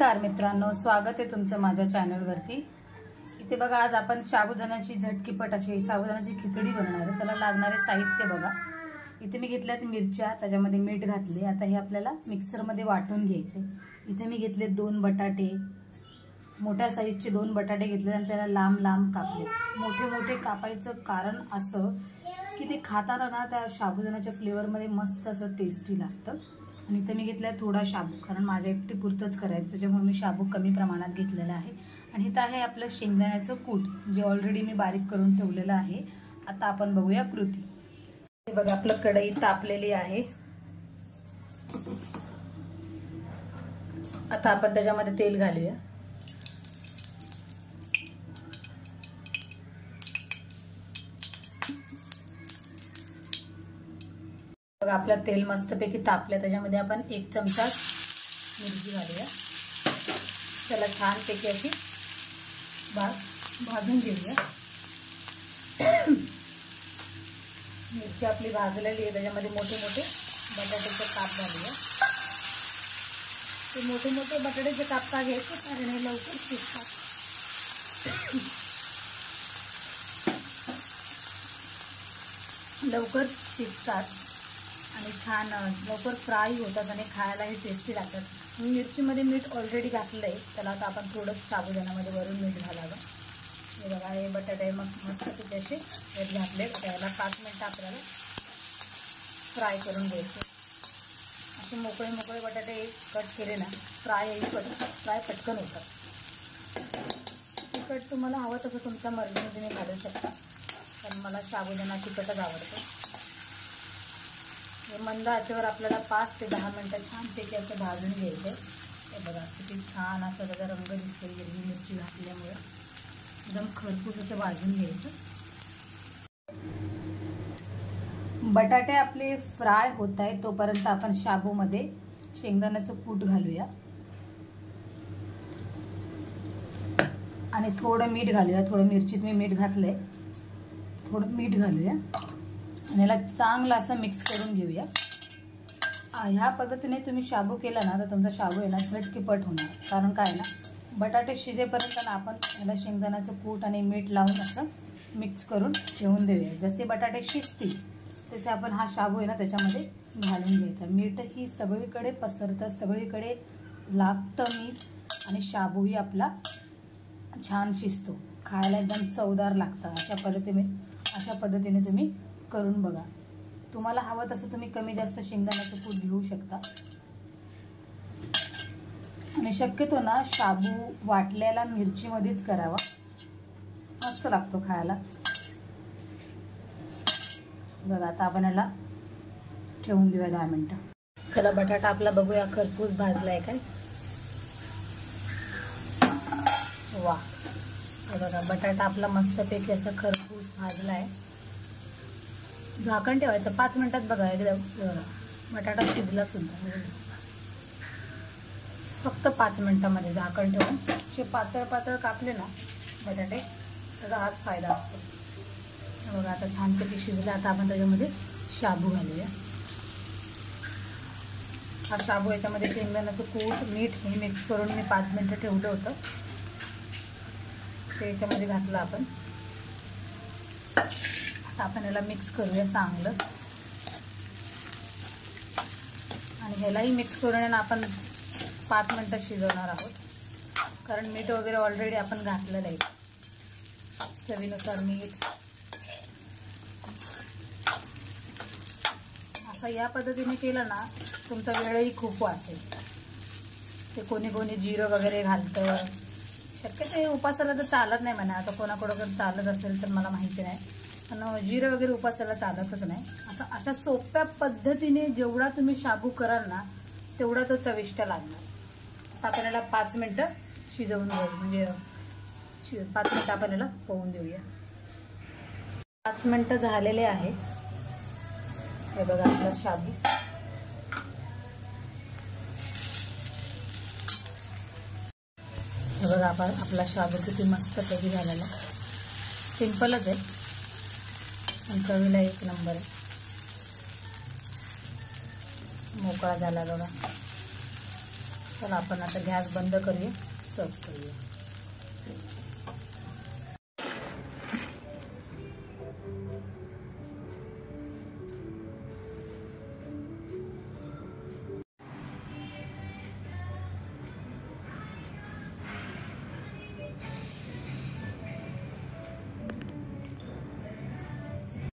नमस्कार मित्रांनो, स्वागत आहे तुमचं माझ्या चॅनलवरती। इथे बघा, आज आपण साबुदाण्याची झटकीपट अशी साबुदाण्याची खिचडी बनवणार आहे। त्याला लागणारे साहित्य बघा। इथे मी घेतल्यात मिरच्या, त्याच्यामध्ये मीठ घातले। आता हे आपल्याला मिक्सर मध्ये वाटून घ्यायचे। इथे मी घेतले 2 बटाटे, मोठ्या साईजचे 2 बटाटे घेतले आणि त्याला लांब लांब कापले। मोठे मोठे कापायचं कारण असं की ते खाताना ना त्या साबुदाण्याच्या फ्लेवर मध्ये मस्त असं टेस्टी लागतं। आणि इथे मी घेतलाय थोडा शाबू, कारण माझ्या एकटी पुरतच करायचं, त्याच्यामुळे मी शाबू कमी प्रमाणात घेतलेला आहे। आणि इथं आहे आपलं शेंगदाण्याचं कूट, जे ऑलरेडी मी बारीक करून ठेवलेलं आहे। आता आपण बघूया कृती। हे बघा, आपलं कढई तापलेली आहे। आता आपण त्याच्यामध्ये तेल घालूया। बघा, आपलं तेल मस्तपैकी तापलं। त्याच्यामध्ये आपण 1 चमचा मिरची घालूया। त्याला छानपैकी अशी भाजून घेऊया। मिरची आपली भाजलेली आहे, त्याच्यामध्ये मोठे मोठे बटाट्याचे काप घालूया। ते मोठे मोठे बटाट्याचे काप का घ्यायचे, कारण हे लवकर शिजतात। लवकर शिजतात आणि छान लवकर फ्राय होतात आणि खायलाही टेस्टी लागतात। मिरचीमध्ये मीठ ऑलरेडी घातलंय, त्याला आता आपण थोडं साबुदाण्यामध्ये वरून मीठ घालावं। हे बघा, हे बटाटे मस्त असे मीठ घातले। त्याला 5 मिनिटं आपल्याला फ्राय करून घ्यायचे। असे मोकळे मोकळे बटाटे कट केले ना, फ्राय पटकन होतात। तिखट तुम्हाला हवं तसं तुमच्या मर्जीने तुम्ही घालू शकता, पण मला साबुदाणा तिखटच आवडतं। मंद आचेवर आपल्याला 5 ते 10 मिनिटं छानपैकी असं भाजून घ्यायचं। हे बघा, किती छान असा त्याचा रंग दिसतो हिरवी मिरची घातल्यामुळे। एकदम खरपूस असं भाजून घ्यायचं। बटाटे आपले फ्राय होत आहे, तोपर्यंत आपण शाबूमध्ये शेंगदाण्याचं कूट घालूया आणि थोडं मीठ घालूया। थोडं मिरचीत मी मीठ घातलंय, थोडं मीठ घालूया आणि याला चांगलं असं मिक्स करून घेऊया। ह्या पद्धतीने तुम्ही शाबू केला ना, तर तुमचा शाबू आहे ना झटकीपट होणार। कारण काय ना, बटाटे शिजेपर्यंत ना आपण याला शेंगदाण्याचं कूट आणि मीठ लावून असं मिक्स करून ठेवून देऊया। जसे बटाटे शिजतील तसे आपण हा शाबू आहे ना त्याच्यामध्ये घालून घ्यायचा। मीठ ही सगळीकडे पसरतं, सगळीकडे लागतं मीठ, आणि शाबूही आपला छान शिजतो, खायला एकदम चवदार लागतं। अशा पद्धतीने तुम्ही करून बघा। तुम्हाला हवं तसं तुम्ही कमी जास्त शेंगदाण्याचं कूट घेऊ शकता। आणि शक्यतो ना शाबू वाटलेला मिरचीमध्येच करावा, मस्त लागतो खायला। बघा, आता आपण याला ठेवून देऊया 10 मिनिटं। चला, बटाटा आपला बघूया खरपूस भाजलाय काय। वा, बघा बटाटा आपला मस्तपैकी असा खरपूस भाजलाय। झाकण ठेवायचं 5 मिनिटात। बघा, एकदा बटाटा शिजला सुद्धा, फक्त 5 मिनिटांमध्ये झाकण ठेवून। असे पातळ पातळ कापले ना बटाटे, त्याचा हाच फायदा असतो। बघा, आता छानपैकी शिजला। आता आपण त्याच्यामध्ये शाबू घालूया। हा शाबू याच्यामध्ये शेंगदाण्याचं कूट, मीठ हे मिक्स करून मी 5 मिनिटं ठेवलं होतं, ते याच्यामध्ये घातलं आपण। आता आपण याला मिक्स करूया चांगलं, आणि ह्यालाही मिक्स करून आपण 5 मिनिटं शिजवणार आहोत, कारण मीठ वगैरे ऑलरेडी आपण घातलेलं आहे। चवीनुसार मीठ। असं या पद्धतीने केलं ना, तुमचा वेळही खूप वाचेल। ते कोणी कोणी जिरं वगैरे घालतं, शक्यतो हे उपासाला तर चालत नाही म्हणा। आता कोणाकोणाकडे चालत असेल तर मला माहिती नाही, पण जिरं वगैरे उपासाला चालतच नाही। अशा सोप्या पद्धतीने जेवढा तुम्ही शाबू कराल ना, तेवढा तो चविष्ट लागणार। आता आपण याला 5 मिनिटं शिजवून घेऊ, म्हणजे 5 मिनिटं आपण याला होऊन देऊया। 5 मिनिटं झालेले आहे। हे बघा, आपला शाबू बघा, आपला शाबू किती मस्त कधी झालेला। सिंपलच आहे, पण चवीला 1 नंबर आहे। मोकळा झाला बघा। चला आपण आता गॅस बंद करूया, सर्व करूया.